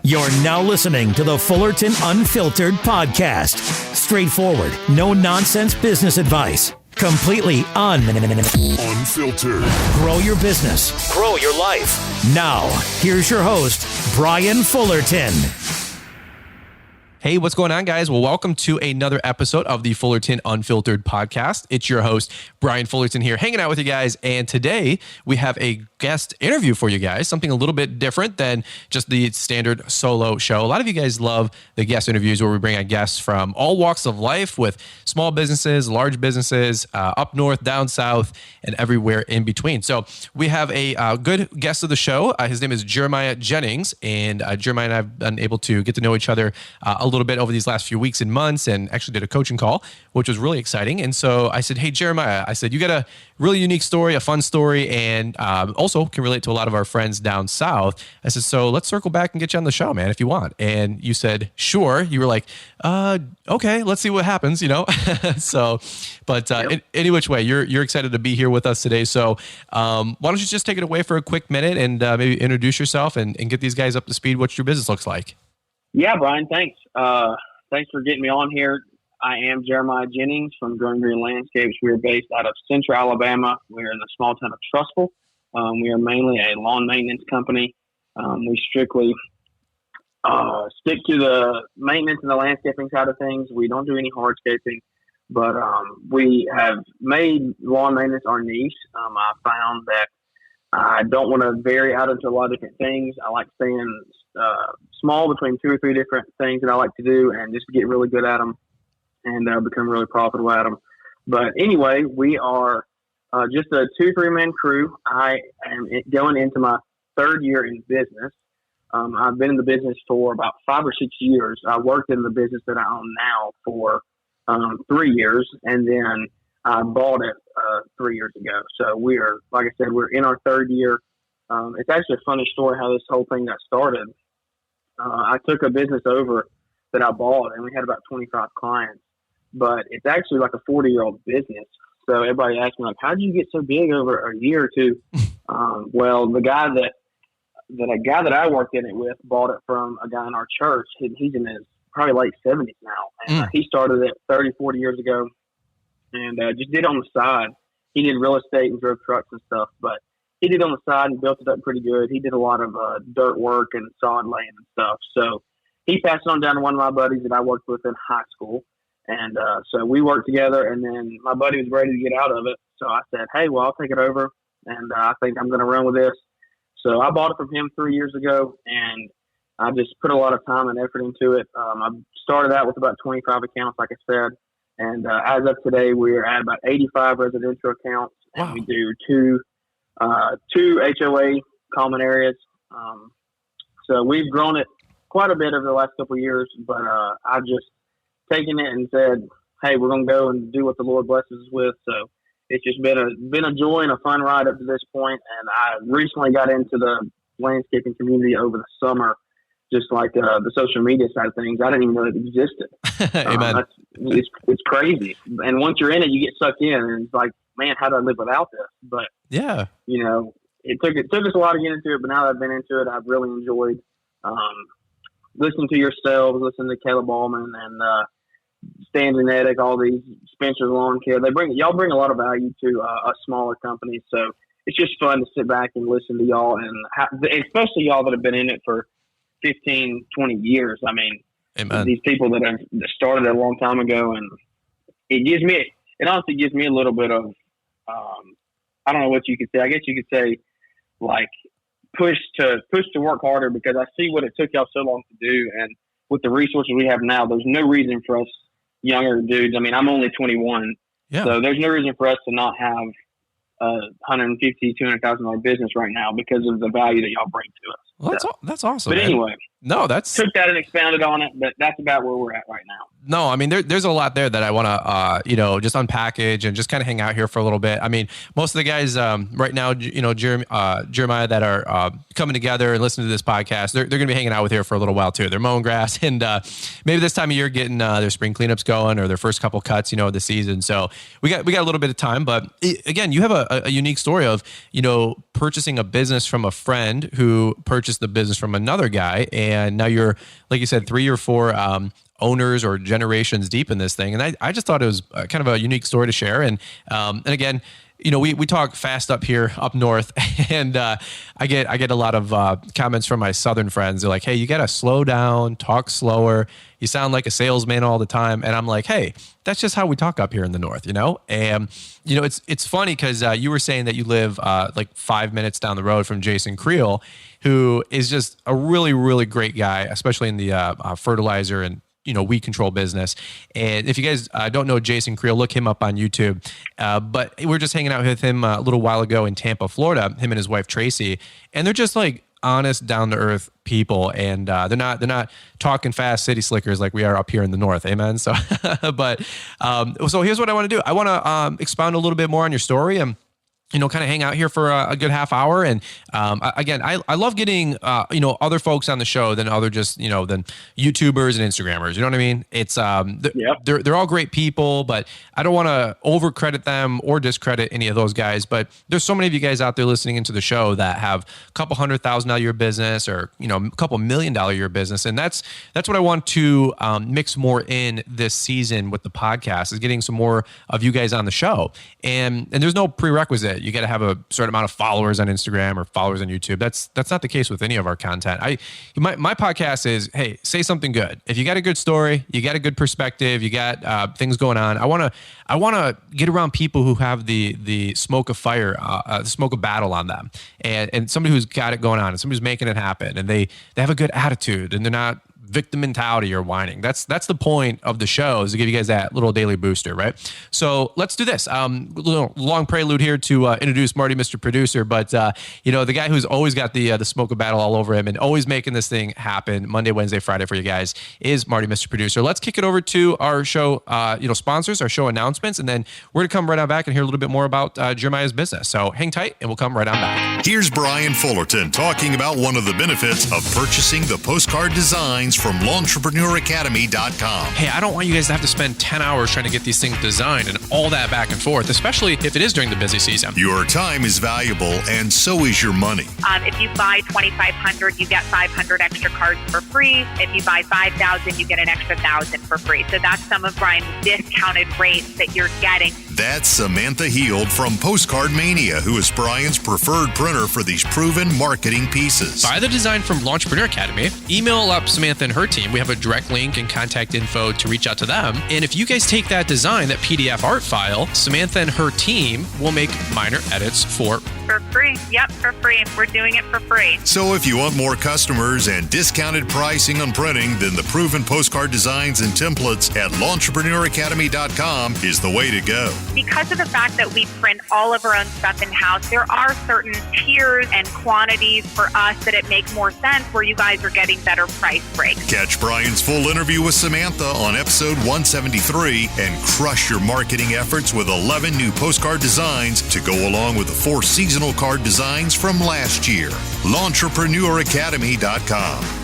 You're now listening to the Fullerton Unfiltered podcast. Straightforward, no nonsense business advice. Completely unfiltered. Grow your business. Grow your life. Now, here's your host, Brian Fullerton. Hey, what's going on, guys? Well, welcome to another episode of the Fullerton Unfiltered podcast. It's your host, Brian Fullerton here, hanging out with you guys. And today we have a guest interview for you guys, something a little bit different than just the standard solo show. A lot of you guys love the guest interviews where we bring on guests from all walks of life with small businesses, large businesses, up north, down south, and everywhere in between. So we have a good guest of the show. His name is Jeremiah Jennings. And Jeremiah and I have been able to get to know each other a little bit over these last few weeks and months, and actually did a coaching call, which was really exciting. And so I said, hey, Jeremiah, I said, you got a really unique story, a fun story, and also can relate to a lot of our friends down south. I said, so let's circle back and get you on the show, man, if you want. And you said, sure. You were like, okay, let's see what happens, you know? So, but any which way, you're excited to be here with us today. So why don't you just take it away for a quick minute and maybe introduce yourself and get these guys up to speed what your business looks like. Yeah, Brian, thanks. Thanks for getting me on here. I am Jeremiah Jennings from Growing Green Landscapes. We are based out of Central Alabama. We're in the small town of Trussville. We are mainly a lawn maintenance company. We strictly stick to the maintenance and the landscaping side of things. We don't do any hardscaping, but we have made lawn maintenance our niche. I found that I don't want to vary out into a lot of different things. I like staying small between 2 or 3 different things that I like to do and just get really good at them and become really profitable at them. But anyway, we are just a 2-3 man crew. I am going into my 3rd year in business. I've been in the business for about 5 or 6 years. I worked in the business that I own now for 3 years, and then I bought it 3 years ago. So we are, like I said, we're in our 3rd year. It's actually a funny story how this whole thing got started. I took a business over that I bought, and we had about 25 clients, but it's actually like a 40-year-old business. So everybody asked me, like, how did you get so big over a year or two? Well, the guy that I worked in it with bought it from a guy in our church. He's in his probably late 70s now. And he started it 30, 40 years ago and just did it on the side. He did real estate and drove trucks and stuff, but he did it on the side and built it up pretty good. He did a lot of dirt work and sod laying and stuff. So he passed it on down to one of my buddies that I worked with in high school. And so we worked together, and then my buddy was ready to get out of it. So I said, hey, well, I'll take it over, and I think I'm going to run with this. So I bought it from him 3 years ago, and I just put a lot of time and effort into it. I started out with about 25 accounts, like I said. And as of today, we're at about 85 residential accounts, and we do two HOA common areas. So we've grown it quite a bit over the last couple of years, but I've just taken it and said, hey, we're going to go and do what the Lord blesses us with. So it's just been a joy and a fun ride up to this point. And I recently got into the landscaping community over the summer, just like the social media side of things. I didn't even know it existed. Amen. It's crazy. And once you're in it, you get sucked in, and it's like, man, how do I live without this? But yeah, you know, it took us a while to get into it, but now that I've been into it, I've really enjoyed listening to yourselves, listening to Caleb Ballman and Stan Genetic, all these Spencer's Lawn Care. Y'all bring a lot of value to a smaller company, so it's just fun to sit back and listen to y'all, and especially y'all that have been in it for 15, 20 years. I mean, Amen. These people that started a long time ago, and it honestly gives me a little bit of, I don't know what you could say. I guess you could say like push to work harder, because I see what it took y'all so long to do. And with the resources we have now, there's no reason for us younger dudes. I mean, I'm only 21. Yeah. So there's no reason for us to not have $150,000, $200,000 business right now because of the value that y'all bring to us. Well, that's awesome. But man. Anyway, took that and expounded on it, but that's about where we're at right now. No, I mean, there's a lot there that I want to, just unpackage and just kind of hang out here for a little bit. I mean, most of the guys right now, Jeremiah, that are coming together and listening to this podcast, they're going to be hanging out with here for a little while too. They're mowing grass and maybe this time of year getting their spring cleanups going or their first couple cuts, of the season. So we got a little bit of time, but again, you have a unique story of, purchasing a business from a friend who purchased the business from another guy. And and now you're, like you said, 3 or 4 owners or generations deep in this thing. And I just thought it was kind of a unique story to share. And again, we talk fast up here, up north, and I get a lot of comments from my southern friends. They're like, "Hey, you got to slow down, talk slower. You sound like a salesman all the time." And I'm like, "Hey, that's just how we talk up here in the north, And it's funny because you were saying that you live like 5 minutes down the road from Jason Creel, who is just a really, really great guy, especially in the fertilizer and weed control business. And if you guys don't know Jason Creel, look him up on YouTube. But we were just hanging out with him a little while ago in Tampa, Florida, him and his wife, Tracy. And they're just like honest, down to earth people. And they're not talking fast city slickers like we are up here in the north. Amen. So, so here's what I want to do. I want to expound a little bit more on your story and kind of hang out here for a good half hour. And again, I love getting, other folks on the show than other just, than YouTubers and Instagrammers. You know what I mean? It's they're all great people, but I don't want to overcredit them or discredit any of those guys. But there's so many of you guys out there listening into the show that have a couple $100,000 a year business or, a couple $1 million a year business. And that's what I want to mix more in this season with the podcast, is getting some more of you guys on the show. And there's no prerequisite. You got to have a certain amount of followers on Instagram or followers on YouTube. That's not the case with any of our content. My podcast is, hey, say something good. If you got a good story, you got a good perspective, you got things going on. I want to get around people who have the smoke of fire, the smoke of battle on them, and somebody who's got it going on, and somebody who's making it happen, and they have a good attitude, and they're not victim mentality or whining. That's the point of the show, is to give you guys that little daily booster, right? So let's do this. Little long prelude here to introduce Marty, Mr. Producer, but the guy who's always got the smoke of battle all over him and always making this thing happen Monday, Wednesday, Friday for you guys is Marty, Mr. Producer. Let's kick it over to our show, sponsors, our show announcements, and then we're gonna come right on back and hear a little bit more about Jeremiah's business. So hang tight, and we'll come right on back. Here's Brian Fullerton talking about one of the benefits of purchasing the postcard designs from entrepreneuracademy.com. Hey, I don't want you guys to have to spend 10 hours trying to get these things designed and all that back and forth, especially if it is during the busy season. Your time is valuable, and so is your money. If you buy 2,500, you get 500 extra cards for free. If you buy 5,000, you get an extra 1,000 for free. So that's some of Brian's discounted rates that you're getting. That's Samantha Heald from Postcard Mania, who is Brian's preferred printer for these proven marketing pieces. Buy the design from Entrepreneur Academy. Email up Samantha and her team. We have a direct link and contact info to reach out to them. And if you guys take that design, that PDF art file, Samantha and her team will make minor edits for free. Yep, for free. We're doing it for free. So if you want more customers and discounted pricing on printing, then the proven postcard designs and templates at entrepreneuracademy.com is the way to go. Because of the fact that we print all of our own stuff in-house, there are certain tiers and quantities for us that it make more sense where you guys are getting better price breaks. Catch Brian's full interview with Samantha on episode 173 and crush your marketing efforts with 11 new postcard designs to go along with the 4 seasonal card designs from last year. L'entrepreneuracademy.com.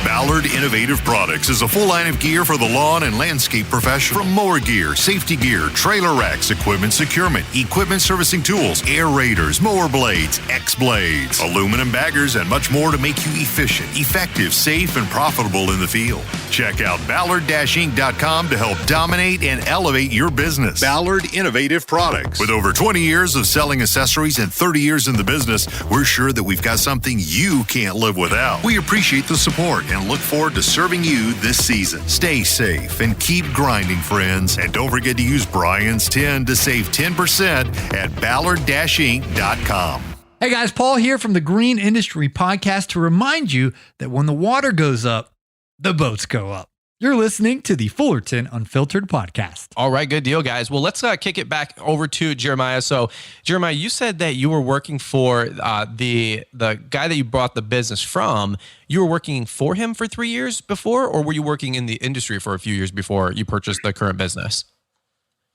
Ballard Innovative Products is a full line of gear for the lawn and landscape professional. From mower gear, safety gear, trailer racks, equipment securement, equipment servicing tools, aerators, mower blades, X-blades, aluminum baggers, and much more to make you efficient, effective, safe, and profitable in the field. Check out Ballard-Inc.com to help dominate and elevate your business. Ballard Innovative Products. With over 20 years of selling accessories and 30 years in the business, we're sure that we've got something you can't live without. We appreciate the support and look forward to serving you this season. Stay safe and keep grinding, friends. And don't forget to use Brian's 10 to save 10% at Ballard-Inc.com. Hey guys, Paul here from the Green Industry Podcast to remind you that when the water goes up, the boats go up. You're listening to the Fullerton Unfiltered Podcast. All right, good deal, guys. Well, let's kick it back over to Jeremiah. So, Jeremiah, you said that you were working for the guy that you bought the business from. You were working for him for 3 years before, or were you working in the industry for a few years before you purchased the current business?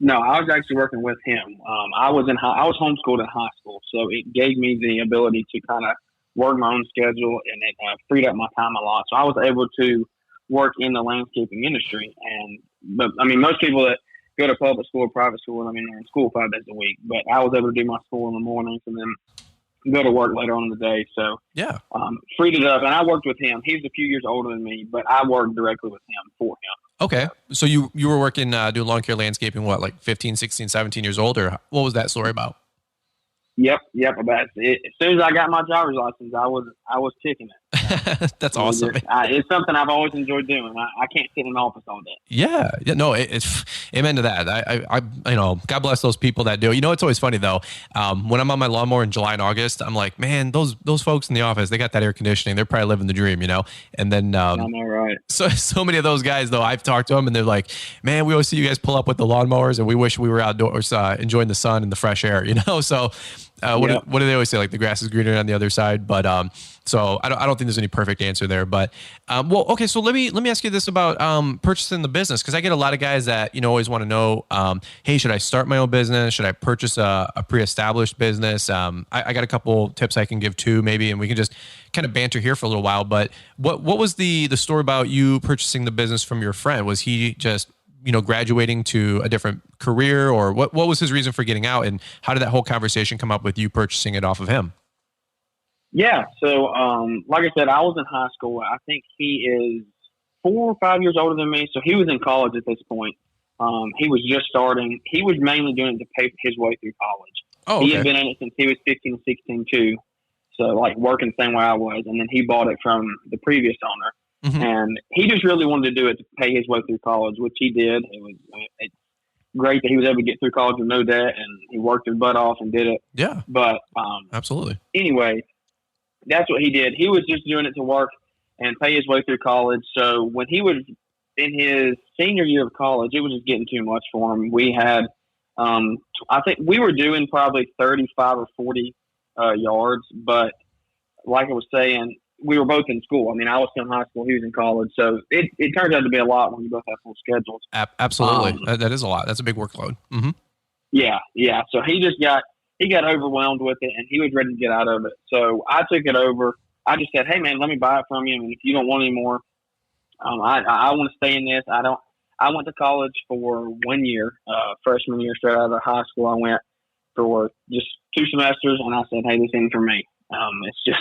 No, I was actually working with him. I was homeschooled in high school, so it gave me the ability to kind of work my own schedule, and it freed up my time a lot. So I was able to work in the landscaping industry. But most people that go to public school or private school, they're in school 5 days a week. But I was able to do my school in the mornings and then go to work later on in the day. So Yeah. Freed it up, and I worked with him. He was a few years older than me, but I worked directly with him for him. Okay. So you were working, doing lawn care landscaping, what, like 15, 16, 17 years old, or what was that story about? Yep. About it. As soon as I got my driver's license, I was kicking it. That's awesome. It's something I've always enjoyed doing. I can't sit in an office all day. Yeah. No, it's amen to that. I God bless those people that do. It's always funny though. When I'm on my lawnmower in July and August, I'm like, man, those folks in the office, they got that air conditioning. They're probably living the dream, And then, I know, right. So many of those guys though, I've talked to them and they're like, man, we always see you guys pull up with the lawnmowers and we wish we were outdoors, enjoying the sun and the fresh air, So, what do they always say? Like the grass is greener on the other side. But so I don't think there's any perfect answer there. But okay. So let me ask you this about purchasing the business, because I get a lot of guys that always want to know, hey, should I start my own business? Should I purchase a pre-established business? I got a couple tips I can give too, maybe, and we can just kind of banter here for a little while. But what was the story about you purchasing the business from your friend? Was he just graduating to a different career, or what was his reason for getting out, and how did that whole conversation come up with you purchasing it off of him? Yeah. So, like I said, I was in high school. I think he is 4 or 5 years older than me. So he was in college at this point. He was just starting. He was mainly doing it to pay his way through college. Oh, okay. He had been in it since he was 15, 16 too. So like working the same way I was. And then he bought it from the previous owner. Mm-hmm. And he just really wanted to do it to pay his way through college, which he did. It's great that he was able to get through college with no debt, and he worked his butt off and did it. Yeah. But absolutely. Anyway, that's what he did. He was just doing it to work and pay his way through college. So when he was in his senior year of college, it was just getting too much for him. We had, I think we were doing probably 35 or 40 yards, but like I was saying, we were both in school. I mean, I was still in high school. He was in college. So it turns out to be a lot when you both have full schedules. Absolutely. That is a lot. That's a big workload. Mm-hmm. Yeah. So he got overwhelmed with it, and he was ready to get out of it. So I took it over. I just said, hey, man, let me buy it from you. And if you don't want any more, I want to stay in this. I went to college for 1 year, freshman year, straight out of high school. I went for just 2 semesters, and I said, hey, this ain't for me. It's just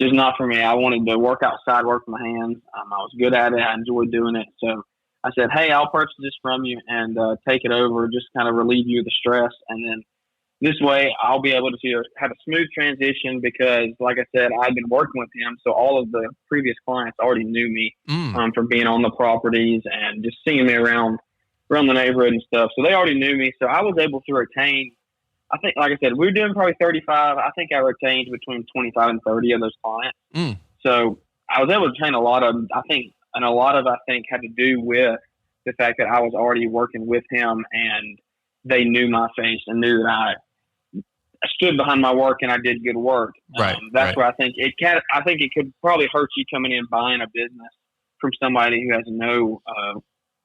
not for me. I wanted to work outside, work with my hands. I was good at it. I enjoyed doing it. So I said, hey, I'll purchase this from you and take it over, just kind of relieve you of the stress. And then this way I'll be able to have a smooth transition because, like I said, I've been working with him. So all of the previous clients already knew me from being on the properties and just seeing me around the neighborhood and stuff. So they already knew me. So I was able to retain, I think, like I said, we were doing probably 35. I think I retained between 25 and 30 of those clients. So I was able to retain a lot of them, I think had to do with the fact that I was already working with him and they knew my face and knew that I stood behind my work and I did good work. Right. That's where I think it could probably hurt you coming in buying a business from somebody who has no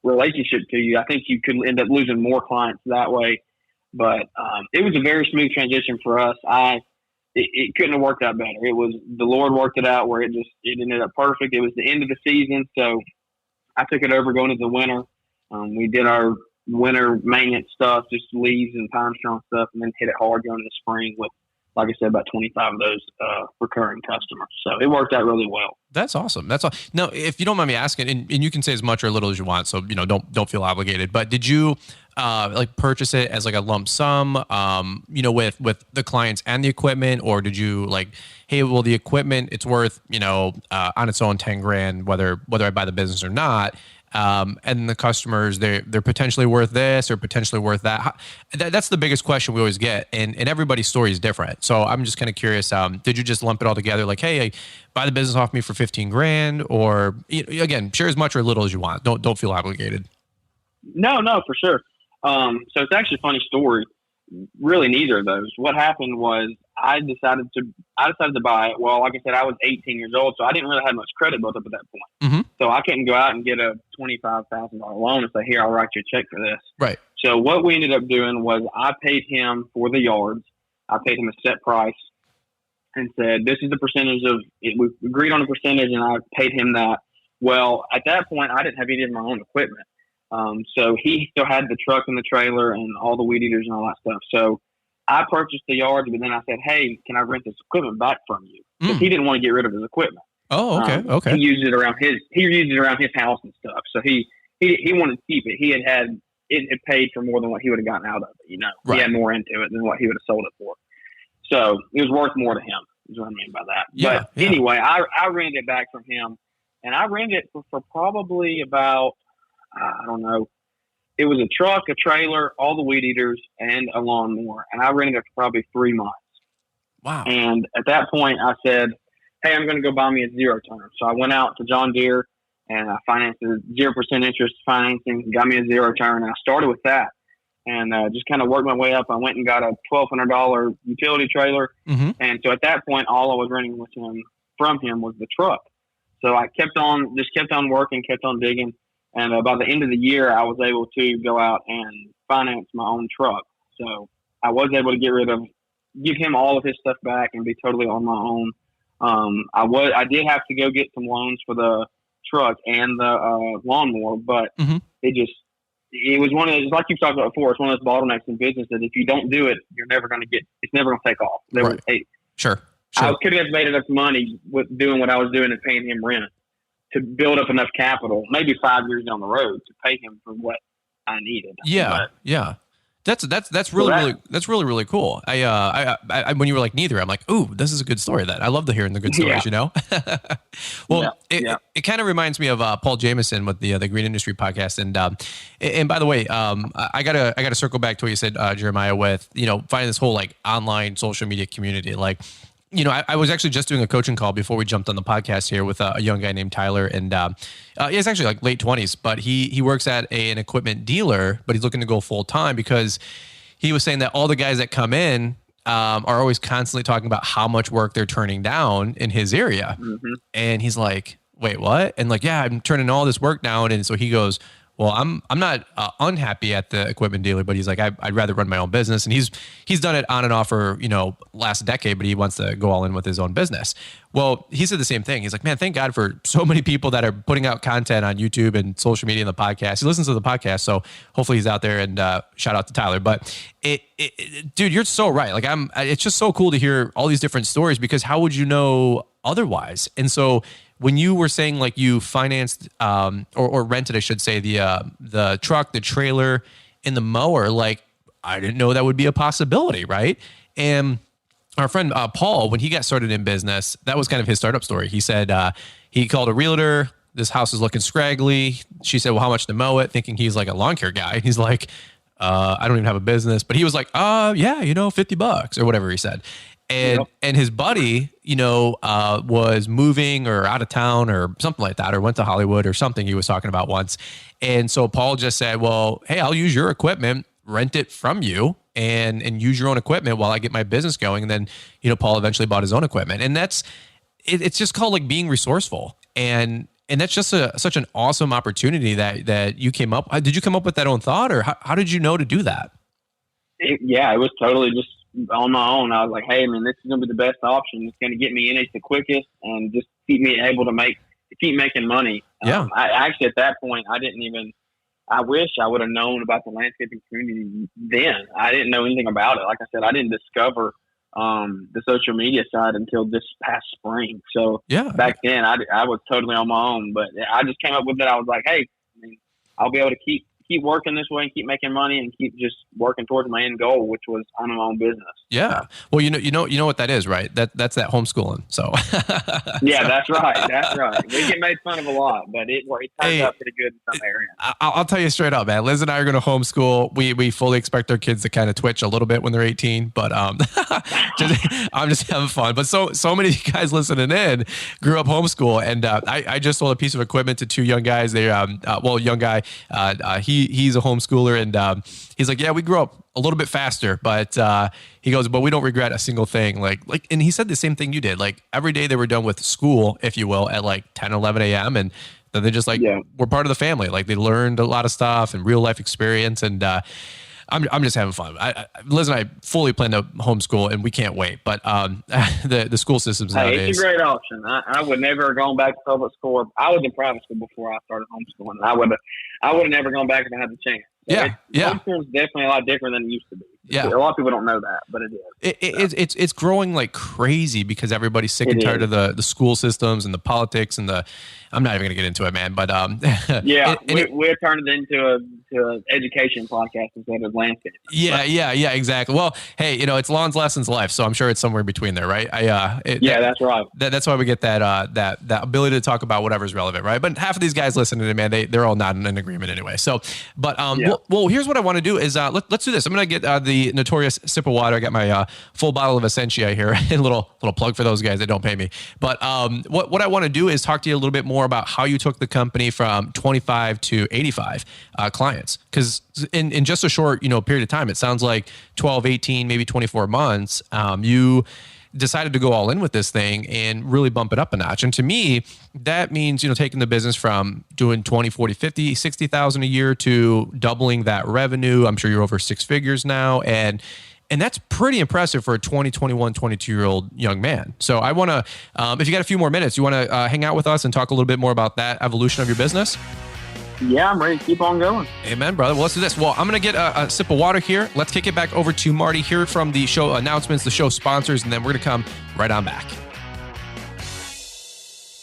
relationship to you. I think you could end up losing more clients that way. But it was a very smooth transition for us. It couldn't have worked out better. It was the Lord worked it out where it ended up perfect. It was the end of the season, so I took it over going into the winter. We did our winter maintenance stuff, just leaves and pine strong stuff, and then hit it hard going into the spring with, like I said, about 25 of those recurring customers. So it worked out really well. That's awesome. That's all. Now, if you don't mind me asking, and you can say as much or little as you want, so don't feel obligated. But did you purchase it as like a lump sum, with the clients and the equipment, or did you like, hey, well, the equipment it's worth on its own $10,000, whether I buy the business or not. And the customers, they're potentially worth this or potentially worth that. That's the biggest question we always get, and everybody's story is different. So I'm just kind of curious. Did you just lump it all together, like, hey, buy the business off me for $15,000, or again, share as much or little as you want. Don't feel obligated. No, for sure. So it's actually a funny story. Really, neither of those. What happened was I decided to buy it. Well, like I said, I was 18 years old, so I didn't really have much credit built up at that point. Mm-hmm. So I couldn't go out and get a $25,000 loan and say, here, I'll write you a check for this. Right. So what we ended up doing was I paid him for the yards. I paid him a set price and said, this is the percentage of it. We agreed on a percentage, and I paid him that. Well, at that point, I didn't have any of my own equipment. So he still had the truck and the trailer and all the weed eaters and all that stuff. So I purchased the yard, but then I said, hey, can I rent this equipment back from you? Because he didn't want to get rid of his equipment. Oh, okay. Okay. He used it around his house and stuff. So he wanted to keep it. It had paid for more than what he would have gotten out of it. Right. He had more into it than what he would have sold it for. So it was worth more to him, is what I mean by that. Yeah, but anyway, I rented it back from him, and I rented it for probably about, I don't know, it was a truck, a trailer, all the weed eaters, and a lawnmower. And I rented it for probably 3 months. Wow. And at that point, I said, hey, I'm going to go buy me a zero turner. So I went out to John Deere, and I financed a 0% interest financing, got me a zero turner, and I started with that. And just kind of worked my way up. I went and got a $1,200 utility trailer. Mm-hmm. And so at that point, all I was renting from him was the truck. So I kept on working, kept on digging. And by the end of the year, I was able to go out and finance my own truck. So I was able to give him all of his stuff back and be totally on my own. I did have to go get some loans for the truck and the lawnmower, but it was one of those, like you've talked about before, it's one of those bottlenecks in business that if you don't do it, it's never going to take off. Sure. I could have made enough money with doing what I was doing and paying him rent to build up enough capital, maybe 5 years down the road, to pay him for what I needed. Yeah. That's really cool. I when you were like neither, I'm like, ooh, this is a good story. That I love to hearing the good stories, Well, it kind of reminds me of Paul Jameson with the Green Industry podcast. And by the way, I gotta circle back to what you said, Jeremiah, with finding this whole like online social media community. Like, I was actually just doing a coaching call before we jumped on the podcast here with a young guy named Tyler, and he's actually like late 20s, but he works at an equipment dealer, but he's looking to go full time because he was saying that all the guys that come in are always constantly talking about how much work they're turning down in his area. Mm-hmm. And he's like, wait, what? And like, yeah, I'm turning all this work down. And so he goes, well, I'm not unhappy at the equipment dealer, but he's like, I'd rather run my own business. And he's done it on and off for, last decade, but he wants to go all in with his own business. Well, he said the same thing. He's like, man, thank God for so many people that are putting out content on YouTube and social media and the podcast. He listens to the podcast, so hopefully he's out there, and shout out to Tyler. But dude, you're so right. Like it's just so cool to hear all these different stories, because how would you know otherwise? And so when you were saying like you financed or rented, I should say, the truck, the trailer, and the mower, like I didn't know that would be a possibility, right? And our friend Paul, when he got started in business, that was kind of his startup story. He said he called a realtor. This house is looking scraggly. She said, well, how much to mow it? Thinking he's like a lawn care guy. He's like, I don't even have a business. But he was like, yeah, $50 or whatever he said. And his buddy, was moving or out of town or something like that, or went to Hollywood or something he was talking about once. And so Paul just said, well, hey, I'll use your equipment, rent it from you, and use your own equipment while I get my business going. And then, Paul eventually bought his own equipment. And it's just called like being resourceful. And that's just such an awesome opportunity that you came up. Did you come up with that own thought, or how did you know to do that? It was totally just on my own. I was like, hey, man, this is going to be the best option. It's going to get me in it the quickest and just keep me able to keep making money. Yeah. I actually, at that point, I wish I would have known about the landscaping community then. I didn't know anything about it. Like I said, I didn't discover the social media side until this past spring. So back then I was totally on my own, but I just came up with it. I was like, hey, I'll be able to keep working this way and keep making money and keep just working towards my end goal, which was owning my own business. Yeah. Well, you know what that is, right? That's that homeschooling. So yeah, that's right. That's right. We get made fun of a lot, but it turns out pretty good in some areas. I'll tell you straight up, man. Liz and I are going to homeschool. We fully expect our kids to kind of twitch a little bit when they're 18, but I'm just having fun. But so many guys listening in grew up homeschool, and I just sold a piece of equipment to two young guys. They young guy, he's a homeschooler, and he's like, yeah, we grew up a little bit faster, but he goes, but we don't regret a single thing. Like, and he said the same thing you did. Like every day they were done with school, if you will, at like 10, 11 a.m. And then they just were part of the family. Like they learned a lot of stuff and real life experience. And I'm just having fun. Liz and I fully plan to homeschool, and we can't wait. But the school systems nowadays. It's a great option. I would never have gone back to public school. I was in private school before I started homeschooling. I would have never gone back if I had the chance. So yeah. Homeschool is definitely a lot different than it used to be. Yeah. A lot of people don't know that, but it is. It's growing like crazy because everybody's sick and tired of the school systems and the politics and I'm not even going to get into it, man. But yeah, we're turning it into an education podcast instead of landscape. Yeah, exactly. Well, hey, it's lawns, lessons, life, so I'm sure it's somewhere between there, right? That's right. That's why we get that ability to talk about whatever's relevant, right? But half of these guys listening to man, they're all not in agreement anyway. So, but well, here's what I want to do is let's do this. I'm going to get the notorious sip of water. I got my full bottle of Essentia here, and a little plug for those guys that don't pay me. But what I want to do is talk to you a little bit more about how you took the company from 25 to 85 clients, because in just a short period of time, it sounds like 12, 18, maybe 24 months, you decided to go all in with this thing and really bump it up a notch. And to me, that means, taking the business from doing 20, 40, 50, 60,000 a year to doubling that revenue. I'm sure you're over six figures now. And that's pretty impressive for a 20, 21, 22-year-old young man. So I want to, if you got a few more minutes, you want to hang out with us and talk a little bit more about that evolution of your business? Yeah, I'm ready to keep on going. Amen, brother. Well, let's do this. Well, I'm going to get a sip of water here. Let's kick it back over to Marty, hear from the show announcements, the show sponsors, and then we're going to come right on back.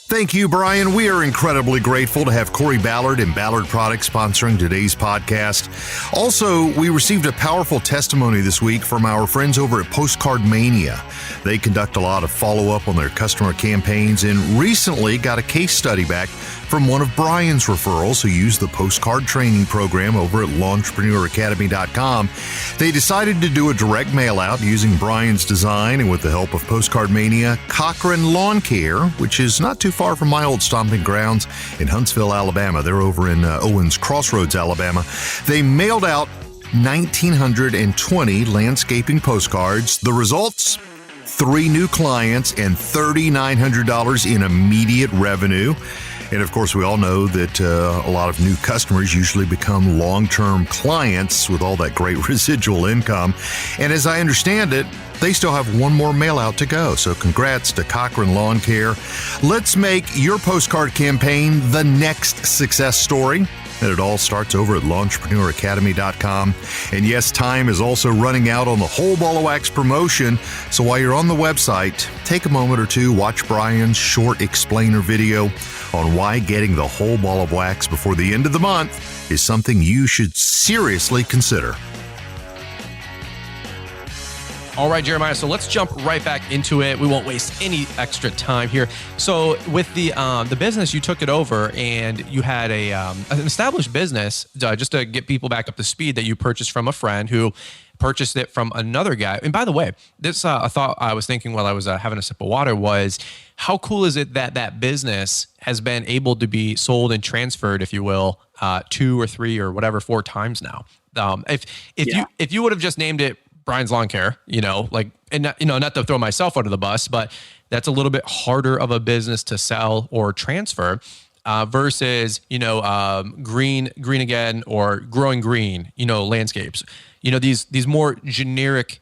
Thank you, Brian. We are incredibly grateful to have Corey Ballard and Ballard Products sponsoring today's podcast. Also, we received a powerful testimony this week from our friends over at Postcard Mania. They conduct a lot of follow-up on their customer campaigns and recently got a case study back from one of Brian's referrals who used the postcard training program over at entrepreneuracademy.com. They decided to do a direct mail out using Brian's design, and with the help of Postcard Mania, Cochran Lawn Care, which is not too far from my old stomping grounds in Huntsville, Alabama. They're over in Owens Crossroads, Alabama. They mailed out 1,920 landscaping postcards. The results? 3 new clients and $3,900 in immediate revenue. And of course, we all know that a lot of new customers usually become long-term clients with all that great residual income. And as I understand it, they still have one more mail out to go. So congrats to Cochran Lawn Care. Let's make your postcard campaign the next success story. And it all starts over at launchpreneuracademy.com. And yes, time is also running out on the whole ball of wax promotion. So while you're on the website, take a moment or two, watch Brian's short explainer video on why getting the whole ball of wax before the end of the month is something you should seriously consider. All right, Jeremiah, so let's jump right back into it. We won't waste any extra time here. So with the business, you took it over and you had an established business just to get people back up to speed that you purchased from a friend who purchased it from another guy. And by the way, this a thought I was thinking while I was having a sip of water was, how cool is it that that business has been able to be sold and transferred, if you will, 2 or 3 or whatever 4 times now? If you would have just named it Brian's Lawn Care, not to throw myself under the bus, but that's a little bit harder of a business to sell or transfer versus, green again, or growing green, landscapes, these more generic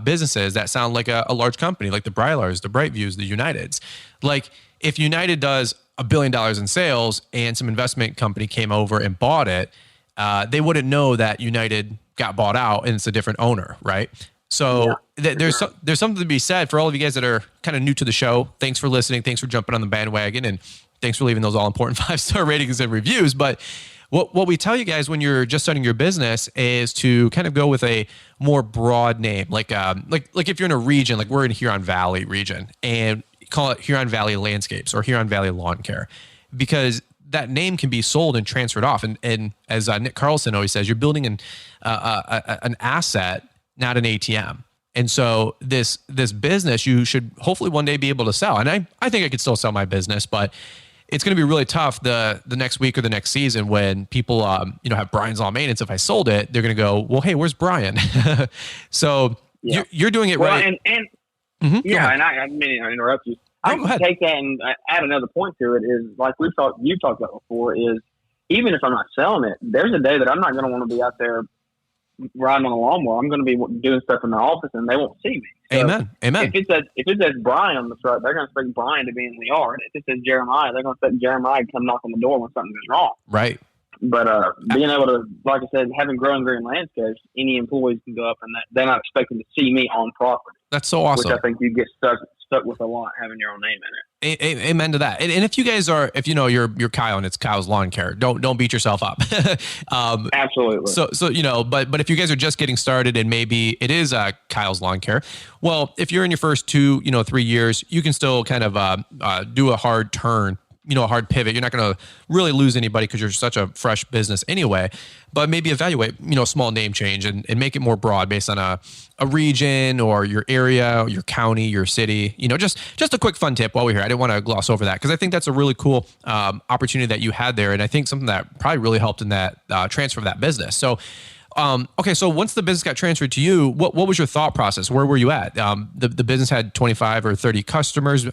businesses that sound like a large company, like the Brylars, the Brightviews, the Uniteds. Like if United does $1 billion in sales and some investment company came over and bought it, they wouldn't know that United got bought out and it's a different owner, right? So there's something to be said for all of you guys that are kind of new to the show. Thanks for listening. Thanks for jumping on the bandwagon, and thanks for leaving those all important 5-star ratings and reviews. But what we tell you guys when you're just starting your business is to kind of go with a more broad name, like if you're in a region, like we're in Huron Valley region, and call it Huron Valley Landscapes or Huron Valley Lawn Care, because that name can be sold and transferred off. And as Nick Carlson always says, you're building an asset, not an ATM. And so this business, you should hopefully one day be able to sell. And I think I could still sell my business, but it's going to be really tough the next week or the next season when people, have Brian's Lawn Maintenance. If I sold it, they're going to go, well, hey, where's Brian? So you're doing it right. And I didn't mean to interrupt you. I can take that and add another point to it is like you've talked about before is even if I'm not selling it, there's a day that I'm not going to want to be out there riding on a lawnmower. I'm going to be doing stuff in the office and they won't see me. So Amen. If it says Brian on the truck, they're going to expect Brian to be in the yard. If it says Jeremiah, they're going to expect Jeremiah to come knock on the door when something goes wrong. Right. But being able to, like I said, having Growing Green Landscapes, any employees can go up and they're not expecting to see me on property. That's so awesome. Which I think you get stuck with a lot having your own name in it. Amen to that. And if you guys are, if you know you're Kyle and it's Kyle's Lawn Care, don't beat yourself up. Absolutely. So you know, but if you guys are just getting started and maybe it is Kyle's Lawn Care, well, if you're in your first 2-3 years, you can still kind of do a hard turn, a hard pivot. You're not going to really lose anybody because you're such a fresh business anyway, but maybe evaluate, a small name change and make it more broad based on a region or your area, or your county, your city, just a quick fun tip while we're here. I didn't want to gloss over that because I think that's a really cool opportunity that you had there. And I think something that probably really helped in that transfer of that business. So, okay. So once the business got transferred to you, what was your thought process? Where were you at? The business had 25 or 30 customers.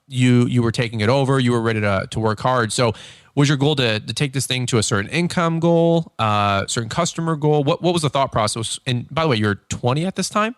You were taking it over. You were ready to work hard. So was your goal to take this thing to a certain income goal, certain customer goal? What was the thought process? And by the way, you're 20 at this time?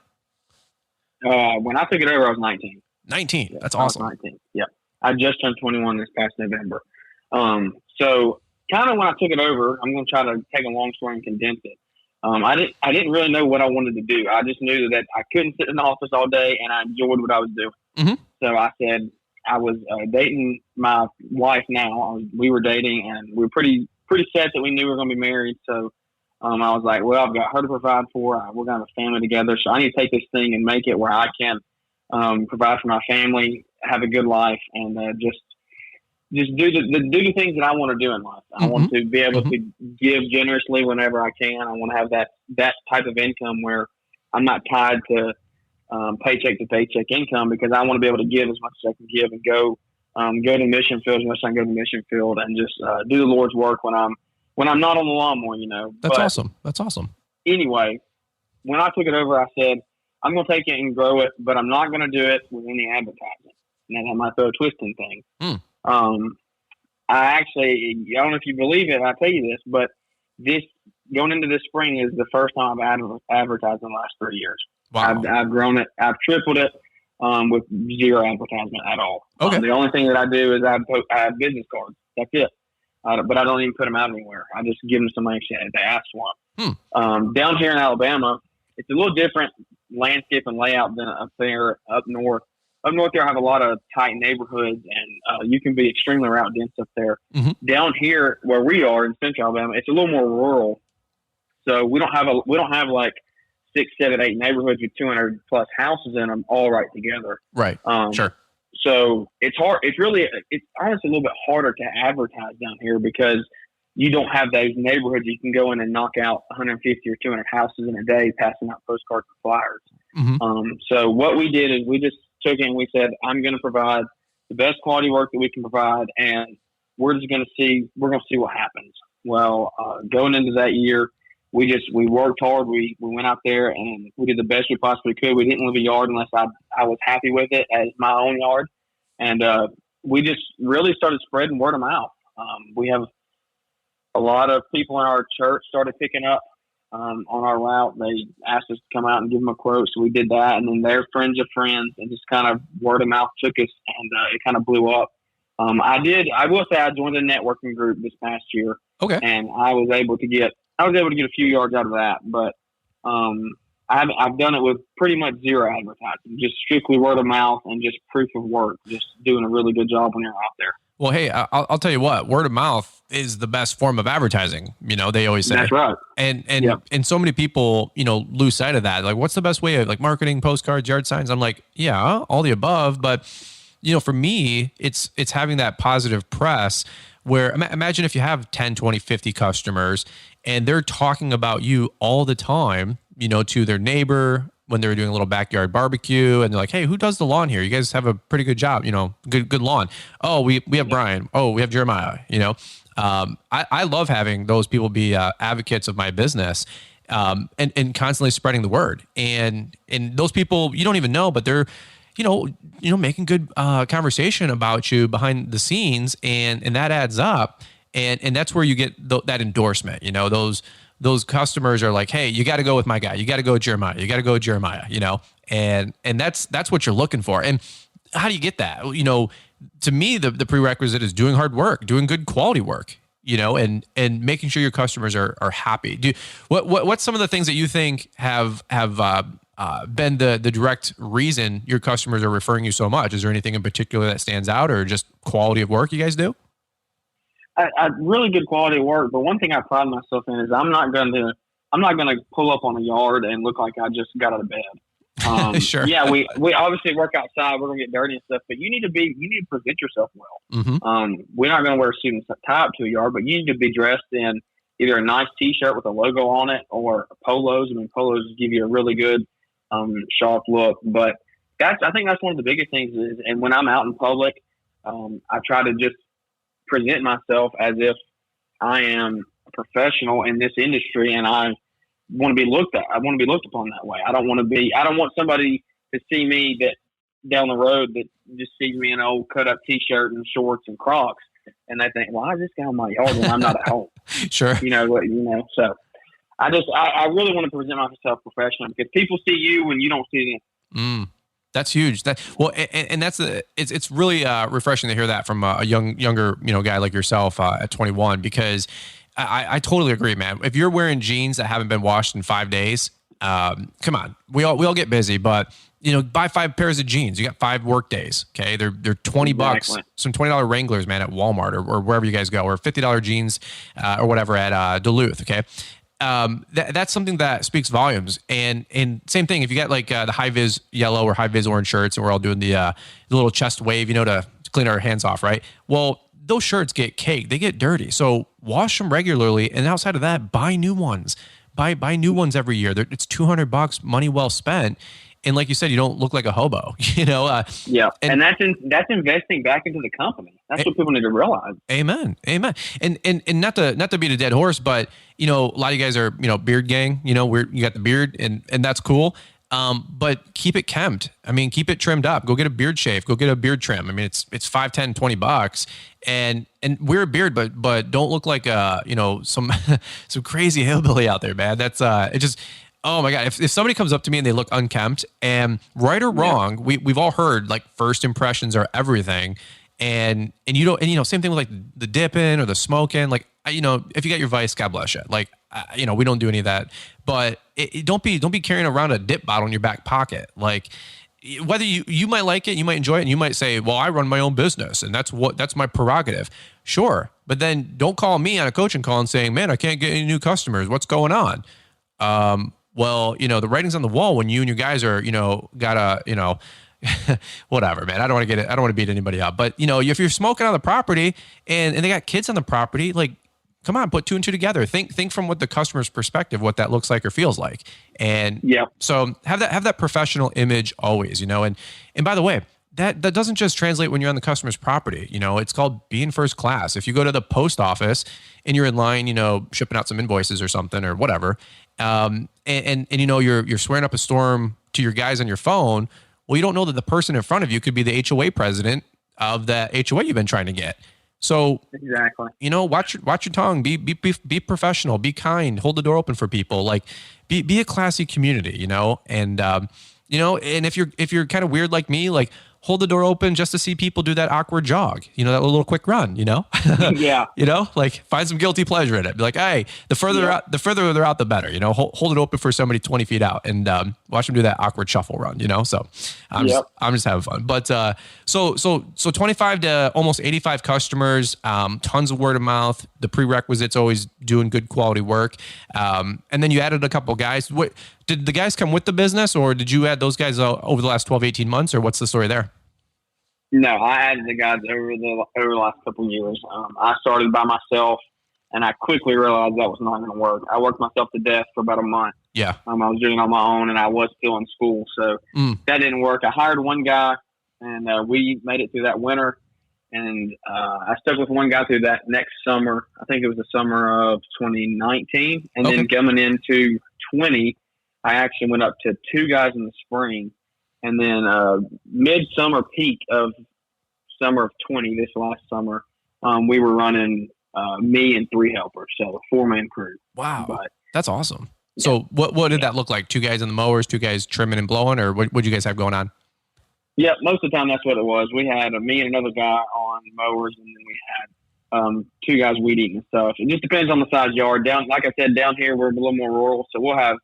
When I took it over, I was 19. 19. Yeah, that's awesome. 19. Yeah. I just turned 21 this past November. So kind of when I took it over, I'm going to try to take a long story and condense it. I didn't really know what I wanted to do. I just knew that I couldn't sit in the office all day, and I enjoyed what I was doing. Mm-hmm. So I said I was dating my wife now. We were dating, and we were pretty set that we knew we were going to be married. So I was like, well, I've got her to provide for. We're going to have a family together. So I need to take this thing and make it where I can provide for my family, have a good life, and just do the things that I want to do in life. I want to be able to give generously whenever I can. I want to have that type of income where I'm not tied to paycheck to paycheck income, because I want to be able to give as much as I can give and go to the mission field as much as I can go to the mission field and just do the Lord's work when I'm not on the lawnmower, That's awesome. That's awesome. Anyway, when I took it over, I said, I'm going to take it and grow it, but I'm not going to do it with any advertising. And I might throw a twist in things. I actually, I don't know if you believe it, I tell you this, but this going into this spring is the first time I've advertised in the last 3 years. Wow. I've grown it. I've tripled it with zero advertisement at all. Okay. The only thing that I do is I have business cards. That's it. But I don't even put them out anywhere. I just give them to somebody if they ask for them. Down here in Alabama, it's a little different landscape and layout than up there up north. Up north there, I have a lot of tight neighborhoods, and you can be extremely route dense up there. Down here, where we are in Central Alabama, it's a little more rural. So we don't have like 6, 7, 8 neighborhoods with 200 plus houses in them, all right together. Right. Sure. So it's hard. It's honestly a little bit harder to advertise down here because you don't have those neighborhoods. You can go in and knock out 150 or 200 houses in a day, passing out postcards and flyers. So what we did is we just took it and we said, I'm going to provide the best quality work that we can provide, and we're going to see what happens. Well, going into that year, we worked hard. We went out there and we did the best we possibly could. We didn't leave a yard unless I was happy with it as my own yard. And we just really started spreading word of mouth. We have a lot of people in our church started picking up on our route. They asked us to come out and give them a quote. So we did that. And then their friends of friends, and just kind of word of mouth took us, and it kind of blew up. I will say I joined a networking group this past year. Okay. And I was able to get a few yards out of that, but I've done it with pretty much zero advertising, just strictly word of mouth and just proof of work, just doing a really good job when you're out there. Well, hey, I'll tell you what, word of mouth is the best form of advertising. They always say. That's right. And so many people, lose sight of that. Like, what's the best way of marketing, postcards, yard signs? I'm like, yeah, all the above. But, for me, it's having that positive press where imagine if you have 10, 20, 50 customers and they're talking about you all the time, to their neighbor when they were doing a little backyard barbecue, and they're like, hey, who does the lawn here? You guys have a pretty good job, good lawn. Oh, we have Brian. Oh, we have Jeremiah, I love having those people be advocates of my business, and constantly spreading the word. And those people you don't even know, but they're, making good conversation about you behind the scenes, and that adds up. And that's where you get that endorsement. Those customers are like, hey, you got to go with my guy. You got to go with Jeremiah. You got to go with Jeremiah, and that's what you're looking for. And how do you get that? To me, the prerequisite is doing hard work, doing good quality work. and making sure your customers are happy. What's some of the things that you think have been the direct reason your customers are referring you so much? Is there anything in particular that stands out, or just quality of work you guys do? I really good quality of work, but one thing I pride myself in is I'm not going to pull up on a yard and look like I just got out of bed. Sure. Yeah, we obviously work outside. We're gonna get dirty and stuff, but you need to present yourself well. Mm-hmm. We're not gonna wear a suit and tie up to a yard, but you need to be dressed in either a nice T-shirt with a logo on it or polos. I mean, polos give you a really good sharp look. But I think that's one of the biggest things. And when I'm out in public, I try to just present myself as if I am a professional in this industry, and I want to be looked upon that way. I don't want somebody to see me that down the road that just sees me in an old cut up T-shirt and shorts and Crocs, and they think, why is this guy in my yard when I'm not at home? Sure. So I really want to present myself professionally, because people see you when you don't see them. That's huge. And it's really refreshing to hear that from a younger guy like yourself at 21, because I totally agree, man. If you're wearing jeans that haven't been washed in 5 days, come on, we all get busy, but buy 5 pairs of jeans. You got 5 work days. Okay. They're $20, Exactly. some $20 Wranglers, man, at Walmart or wherever you guys go, or $50 jeans or whatever at Duluth. Okay. That's something that speaks volumes. And same thing, if you got like the high vis yellow or high vis orange shirts, and we're all doing the little chest wave, to clean our hands off, right? Well, those shirts get caked, they get dirty. So wash them regularly. And outside of that, buy new ones, buy new ones every year. It's $200, money well spent. And like you said, you don't look like a hobo, Yeah. And that's investing back into the company. That's what people need to realize. Amen. And not to beat a dead horse, but a lot of you guys are, beard gang, you got the beard and that's cool. But keep it kempt. I mean, keep it trimmed up. Go get a beard shave, go get a beard trim. I mean, it's $5, $10, $20 and wear a beard, but don't look like some crazy hillbilly out there, man. That's it just, oh my God. If somebody comes up to me and they look unkempt, and right or wrong, we've all heard like first impressions are everything. And same thing with like the dipping or the smoking, like, if you got your vice, God bless you. Like, we don't do any of that, but don't be carrying around a dip bottle in your back pocket. Like, whether you might like it, you might enjoy it, and you might say, well, I run my own business and that's my prerogative. Sure. But then don't call me on a coaching call and saying, man, I can't get any new customers. What's going on? Well, the writing's on the wall when you and your guys are, gotta, whatever, man. I don't want to beat anybody up, but if you're smoking on the property and they got kids on the property, like, come on, put 2 and 2 together. Think from what the customer's perspective, what that looks like or feels like. And so have that professional image always, and by the way, that doesn't just translate when you're on the customer's property. It's called being first class. If you go to the post office and you're in line, shipping out some invoices or something or whatever, and you're swearing up a storm to your guys on your phone. Well, you don't know that the person in front of you could be the HOA president of that HOA you've been trying to get. So exactly, watch your tongue, be professional, be kind, hold the door open for people, like be a classy community, and and if you're kind of weird like me, like hold the door open just to see people do that awkward jog, that little quick run, Yeah. Like find some guilty pleasure in it. Be like, hey, the further they're out, the better, hold it open for somebody 20 feet out and watch them do that awkward shuffle run, so I'm just having fun. But so 25 to almost 85 customers, tons of word of mouth. The prerequisites always doing good quality work. And then you added a couple guys. What did the guys come with the business, or did you add those guys over the last 12, 18 months, or what's the story there? No, I added the guys over the last couple of years. I started by myself, and I quickly realized that was not going to work. I worked myself to death for about a month. Yeah. I was doing it on my own, and I was still in school, so that didn't work. I hired one guy, and we made it through that winter, and I stuck with one guy through that next summer. I think it was the summer of 2019, and then coming into 20, I actually went up to 2 guys in the spring. And then mid-summer peak of summer of 20, this last summer, we were running me and 3 helpers, so a 4-man crew. Wow, that's awesome. Yeah. So what did that look like? 2 guys in the mowers, 2 guys trimming and blowing, or what did you guys have going on? Yeah, most of the time that's what it was. We had me and another guy on mowers, and then we 2 guys weed eating and stuff. It just depends on the size yard. Like I said, down here we're a little more rural, so we'll have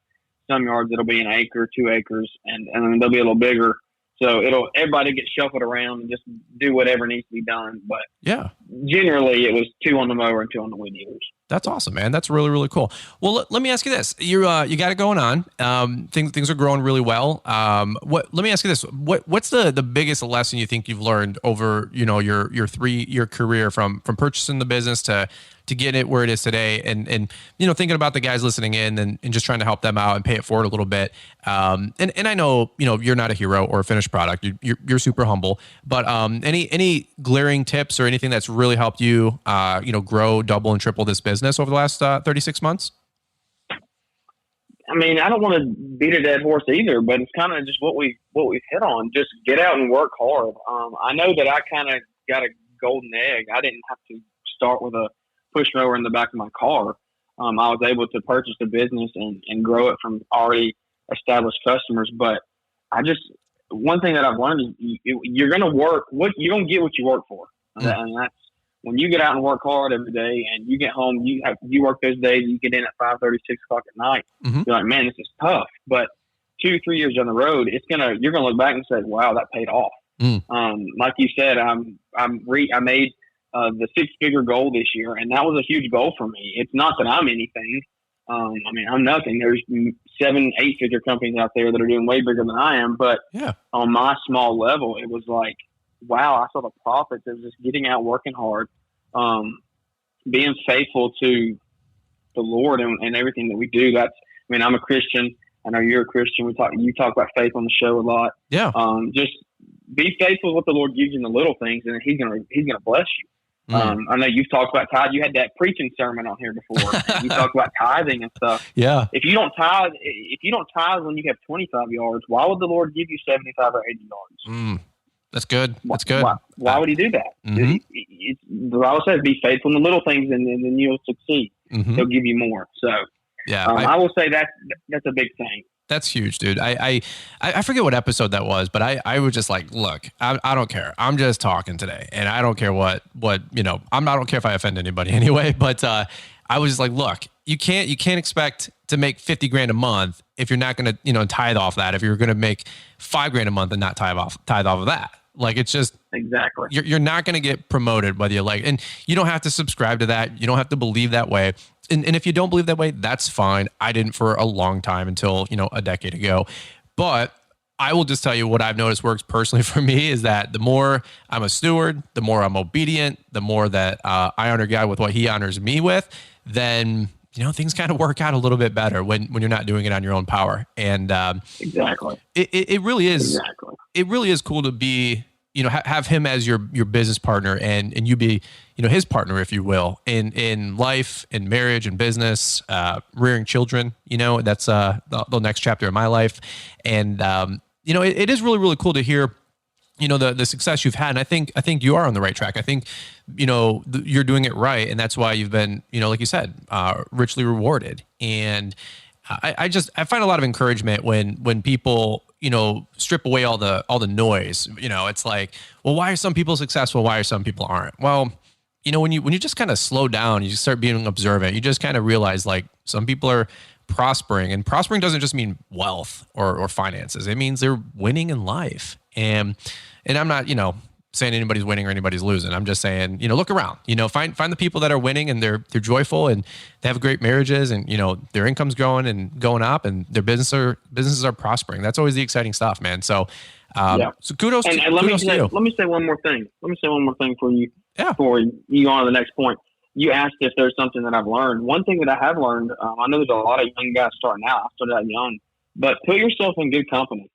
some yards that'll be an acre, 2 acres, and then they'll be a little bigger. So everybody gets shuffled around and just do whatever needs to be done. But yeah, generally it was 2 on the mower and 2 on the weed eaters. That's awesome, man. That's really, really cool. Well, let me ask you this: you got it going on. Things are growing really well. Let me ask you this: what's the biggest lesson you think you've learned over your 3-year career from purchasing the business to get it where it is today, and thinking about the guys listening in and just trying to help them out and pay it forward a little bit. And I know you're not a hero or a finished product. You're super humble, but any glaring tips or anything that's really helped you grow, double, and triple this business over the last 36 months? I mean, I don't want to beat a dead horse either, but it's kind of just what we've hit on. Just get out and work hard. I know that I kind of got a golden egg. I didn't have to start with a push mower in the back of my car. I was able to purchase the business and grow it from already established customers. But one thing that I've learned is you're going to work. You don't get what you work for, and that's when you get out and work hard every day, and you get home. You work those days. You get in at 5:30, 6 o'clock at night. Mm-hmm. You're like, man, this is tough. But 2-3 years down the road, you're gonna look back and say, wow, that paid off. Like you said, I made the 6-figure goal this year, and that was a huge goal for me. It's not that I'm anything. I mean, I'm nothing. There's 7-8-figure companies out there that are doing way bigger than I am. But on my small level, it was like, wow, I saw the profits of just getting out, working hard, being faithful to the Lord and everything that we do. I'm a Christian. I know you're a Christian. You talk about faith on the show a lot. Yeah. Just be faithful with what the Lord gives you in the little things, and He's gonna bless you. I know you've talked about tithe. You had that preaching sermon on here before. You talked about tithing and stuff. Yeah. If you don't tithe when you have 25 yards, why would the Lord give you 75 or 80 yards? That's good. That's good. Why would He do that? Mm-hmm. The Bible says, "Be faithful in the little things, and then you'll succeed." Mm-hmm. He'll give you more. So, yeah, I will say that's a big thing. That's huge, dude. I forget what episode that was, but I was just like, look, I don't care. I'm just talking today, and I don't care what I don't care if I offend anybody anyway. But I was just like, look, you can't expect to make $50,000 a month if you're not going to tithe off that. If you're going to make $5,000 a month and not tithe off of that. Like, it's just exactly, you're not going to get promoted whether you like, and you don't have to subscribe to that. You don't have to believe that way. And if you don't believe that way, that's fine. I didn't for a long time until, a decade ago. But I will just tell you what I've noticed works personally for me is that the more I'm a steward, the more I'm obedient, the more that I honor God with what He honors me with, then things kind of work out a little bit better when you're not doing it on your own power. And exactly, it really is. Exactly. It really is cool to be, have Him as your business partner, and you be, His partner, if you will, in life, in marriage, and business, rearing children. That's the next chapter of my life, and it is really, really cool to hear. The success you've had. And I think you are on the right track. I think, you're doing it right. And that's why you've been, like you said, richly rewarded. And I find a lot of encouragement when people, strip away all the noise. It's like, well, why are some people successful? Why are some people aren't? Well, when you just kind of slow down, you just start being observant, you just kind of realize like some people are prospering, and prospering doesn't just mean wealth or finances. It means they're winning in life. And I'm not, saying anybody's winning or anybody's losing. I'm just saying, look around, find the people that are winning and they're joyful and they have great marriages and, their income's growing and going up and their businesses are prospering. That's always the exciting stuff, man. So, so kudos to you. Let me say one more thing. For you, before you go on to the next point. You asked if there's something that I've learned. One thing that I have learned, I know there's a lot of young guys starting out. I started out young, but put yourself in good company.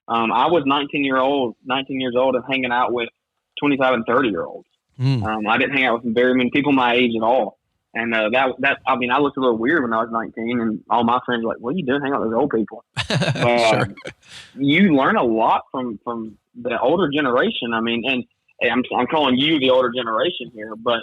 I was 19 years old and hanging out with 25 and 30-year-olds. I didn't hang out with very many people my age at all. And I looked a little weird when I was 19, and all my friends were like, what are you doing hanging out with those old people? Sure. You learn a lot from the older generation. And I'm calling you the older generation here, but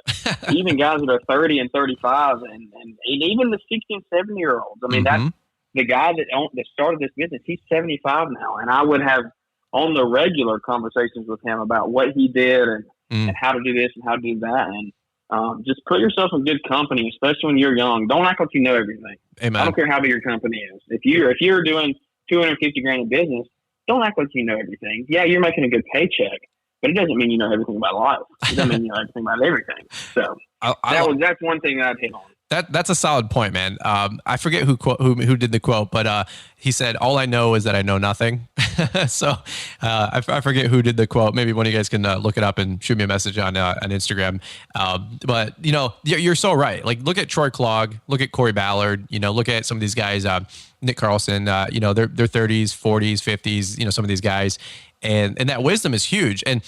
even guys that are 30 and 35 and even the 60 and 70-year-olds. That's the guy that started this business. He's 75 now, and I would have on the regular conversations with him about what he did and how to do this and how to do that. And just put yourself in good company, especially when you're young. Don't act like you know everything. Amen. I don't care how big your company is. If you're doing $250,000 in business, don't act like you know everything. Yeah, you're making a good paycheck, but it doesn't mean you know everything about life. It doesn't mean you know everything about everything. So that's one thing that I'd hit on. That's a solid point, man. I forget who did the quote, but he said, "All I know is that I know nothing." So I forget who did the quote. Maybe one of you guys can look it up and shoot me a message on Instagram. But you're so right. Like, look at Troy Clogg, look at Corey Ballard. Look at some of these guys. Nick Carlson. They're 30s, 40s, 50s. Some of these guys, and that wisdom is huge. And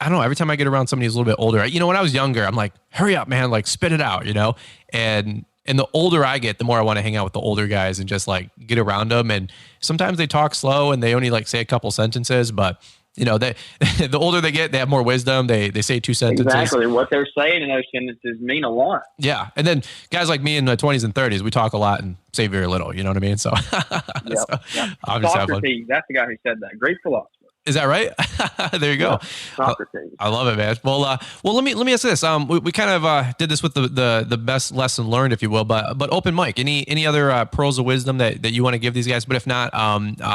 I don't know, every time I get around somebody who's a little bit older, when I was younger, I'm like, hurry up, man, like spit it out, and the older I get, the more I want to hang out with the older guys and just like get around them. And sometimes they talk slow and they only like say a couple sentences, but the older they get, they have more wisdom. They say two sentences. Exactly. What they're saying in those sentences mean a lot. Yeah. And then guys like me in the 20s and 30s, we talk a lot and say very little, you know what I mean? So, Socrates, that's the guy who said that. Great philosopher. Is that right? There you go. Socrates. I love it, man. Well, let me ask this. We kind of did this with the best lesson learned, if you will, but open mic. Any other pearls of wisdom that you want to give these guys? But if not,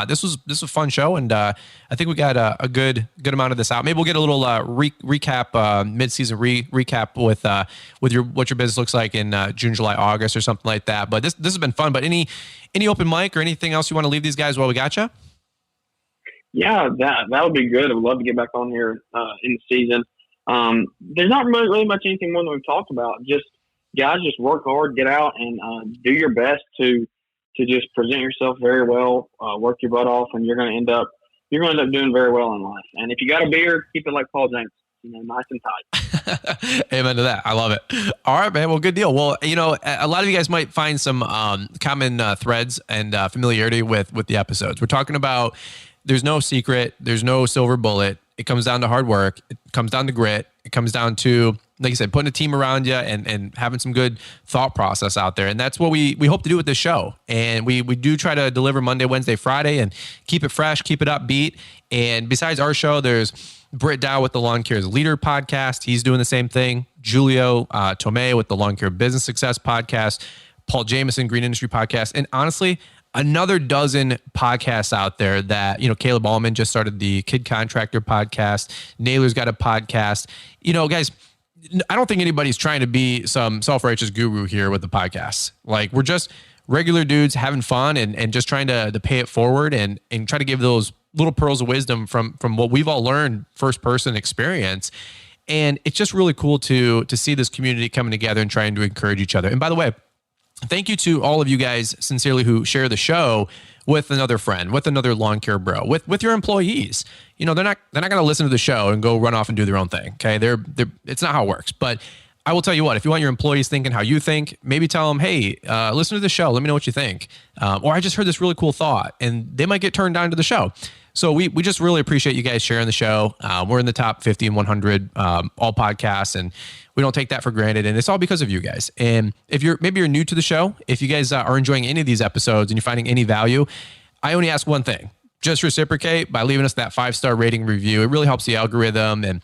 this was a fun show, and I think we got a good amount of this out. Maybe we'll get a little recap, mid-season recap with what your business looks like in June, July, August, or something like that. But this has been fun. But any open mic or anything else you want to leave these guys while we got you? Yeah, that would be good. I would love to get back on here in the season. There's not really much anything more than we've talked about. Just guys, just work hard, get out, and do your best to just present yourself very well, work your butt off, and you're going to end up doing very well in life. And if you got a beard, keep it like Paul James. Nice and tight. Amen to that. I love it. All right, man. Well, good deal. Well, a lot of you guys might find some common threads and familiarity with the episodes. We're talking about there's no secret. There's no silver bullet. It comes down to hard work. It comes down to grit. It comes down to, like you said, putting a team around you and having some good thought process out there. And that's what we hope to do with this show. And we do try to deliver Monday, Wednesday, Friday, and keep it fresh, keep it upbeat. And besides our show, there's Britt Dow with the Lawn Care's Leader podcast. He's doing the same thing. Julio Tomei with the Lawn Care Business Success podcast. Paul Jameson, Green Industry podcast. And honestly, another dozen podcasts out there that, Caleb Allman just started the Kid Contractor podcast. Naylor's got a podcast. Guys, I don't think anybody's trying to be some self-righteous guru here with the podcast. Like, we're just regular dudes having fun and just trying to pay it forward and try to give those little pearls of wisdom from what we've all learned first person experience. And it's just really cool to see this community coming together and trying to encourage each other. And by the way, thank you to all of you guys sincerely who share the show with another friend, with another lawn care bro, with your employees. They're not going to listen to the show and go run off and do their own thing. Okay. It's not how it works. But I will tell you what, if you want your employees thinking how you think, maybe tell them, hey, listen to the show. Let me know what you think. Or I just heard this really cool thought, and they might get turned on to the show. So we just really appreciate you guys sharing the show. We're in the top 50 and 100 all podcasts, and we don't take that for granted. And it's all because of you guys. And if you're new to the show, if you guys are enjoying any of these episodes and you're finding any value, I only ask one thing. Just reciprocate by leaving us that 5-star rating review. It really helps the algorithm and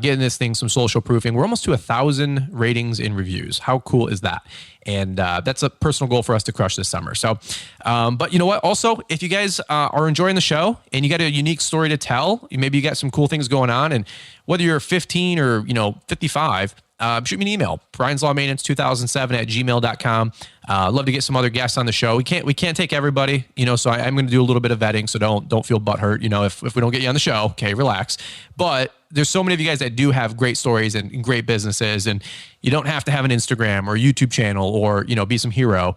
getting this thing some social proofing. We're almost to 1,000 ratings and reviews. How cool is that? And that's a personal goal for us to crush this summer. So, but you know what? Also, if you guys are enjoying the show and you got a unique story to tell, maybe you got some cool things going on, and whether you're 15 or 55, shoot me an email, brianslawmaintenance2007@gmail.com. Love to get some other guests on the show. We can't take everybody, so I'm going to do a little bit of vetting. So don't feel butthurt, if we don't get you on the show. Okay, relax. But there's so many of you guys that do have great stories and great businesses, and you don't have to have an Instagram or YouTube channel or, be some hero.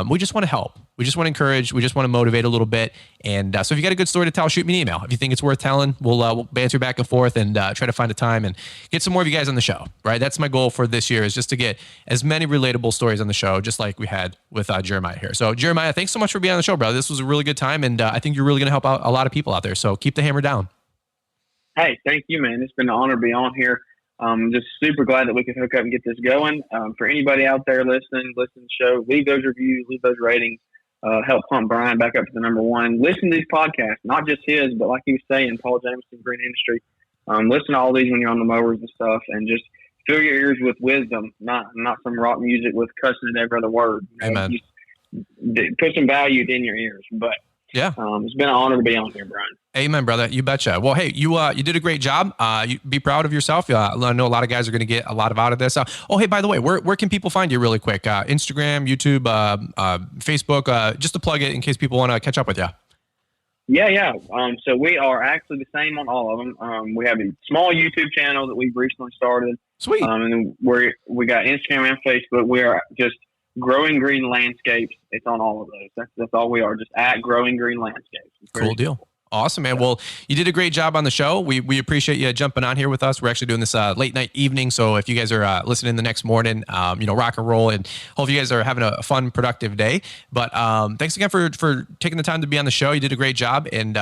We just want to help. We just want to encourage. We just want to motivate a little bit. And so if you got a good story to tell, shoot me an email. If you think it's worth telling, we'll banter back and forth and try to find a time and get some more of you guys on the show, right? That's my goal for this year, is just to get as many relatable stories on the show, just like we had with Jeremiah here. So Jeremiah, thanks so much for being on the show, brother. This was a really good time. And I think you're really going to help out a lot of people out there. So keep the hammer down. Hey, thank you, man. It's been an honor to be on here. Just super glad that we could hook up and get this going. For anybody out there listening to the show, leave those reviews, leave those ratings. Help pump Brian back up to the number one. Listen to these podcasts, not just his, but like he was saying, Paul Jameson, Green Industry. Listen to all these when you're on the mowers and stuff, and just fill your ears with wisdom, not some rock music with cussing at every other word. Amen. Put some value in your ears. But yeah, it's been an honor to be on here, Brian. Amen, brother. You betcha. Well, hey, you did a great job. You be proud of yourself. I know a lot of guys are going to get a lot out of this. Hey, by the way, where can people find you really quick? Instagram, YouTube, Facebook, just to plug it in case people want to catch up with you. Yeah. So we are actually the same on all of them. We have a small YouTube channel that we've recently started. Sweet. And we got Instagram and Facebook. We are just Growing Green Landscapes. It's on all of those. That's all we are, just at Growing Green Landscapes. Cool deal. Awesome, man. Well, you did a great job on the show. We appreciate you jumping on here with us. We're actually doing this late night evening. So if you guys are listening the next morning, rock and roll, and hope you guys are having a fun, productive day. But thanks again for taking the time to be on the show. You did a great job. And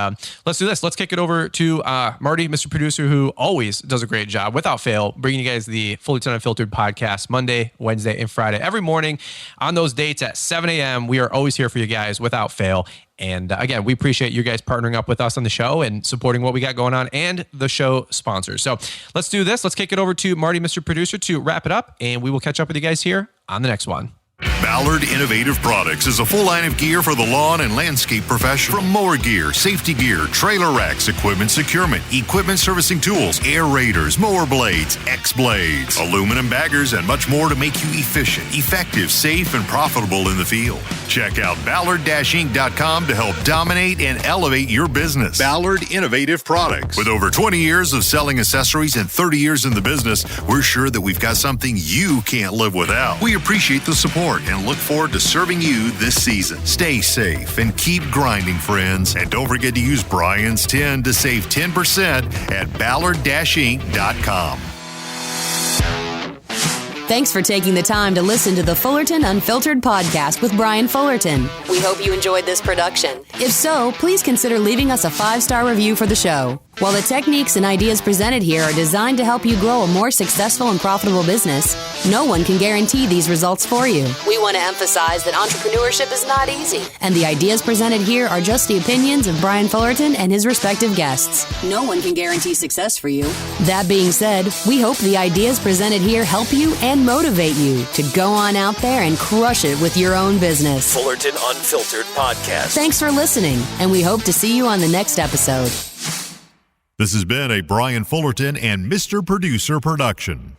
let's do this. Let's kick it over to Marty, Mr. Producer, who always does a great job, without fail, bringing you guys the Fullerton Unfiltered podcast Monday, Wednesday, and Friday. Every morning on those dates at 7 a.m., we are always here for you guys without fail. And again, we appreciate you guys partnering up with us on the show and supporting what we got going on and the show sponsors. So let's do this. Let's kick it over to Marty, Mr. Producer, to wrap it up. And we will catch up with you guys here on the next one. Ballard Innovative Products is a full line of gear for the lawn and landscape professional. From mower gear, safety gear, trailer racks, equipment securement, equipment servicing tools, aerators, mower blades, X-blades, aluminum baggers, and much more to make you efficient, effective, safe, and profitable in the field. Check out Ballard-Inc.com to help dominate and elevate your business. Ballard Innovative Products. With over 20 years of selling accessories and 30 years in the business, we're sure that we've got something you can't live without. We appreciate the support and look forward to serving you this season. Stay safe and keep grinding, friends. And don't forget to use Brian's 10 to save 10% at Ballard-Inc.com. Thanks for taking the time to listen to the Fullerton Unfiltered podcast with Brian Fullerton. We hope you enjoyed this production. If so, please consider leaving us a 5-star review for the show. While the techniques and ideas presented here are designed to help you grow a more successful and profitable business, no one can guarantee these results for you. We want to emphasize that entrepreneurship is not easy, and the ideas presented here are just the opinions of Brian Fullerton and his respective guests. No one can guarantee success for you. That being said, we hope the ideas presented here help you and motivate you to go on out there and crush it with your own business. Fullerton Unfiltered Podcast. Thanks for listening, and we hope to see you on the next episode. This has been a Brian Fullerton and Mr. Producer production.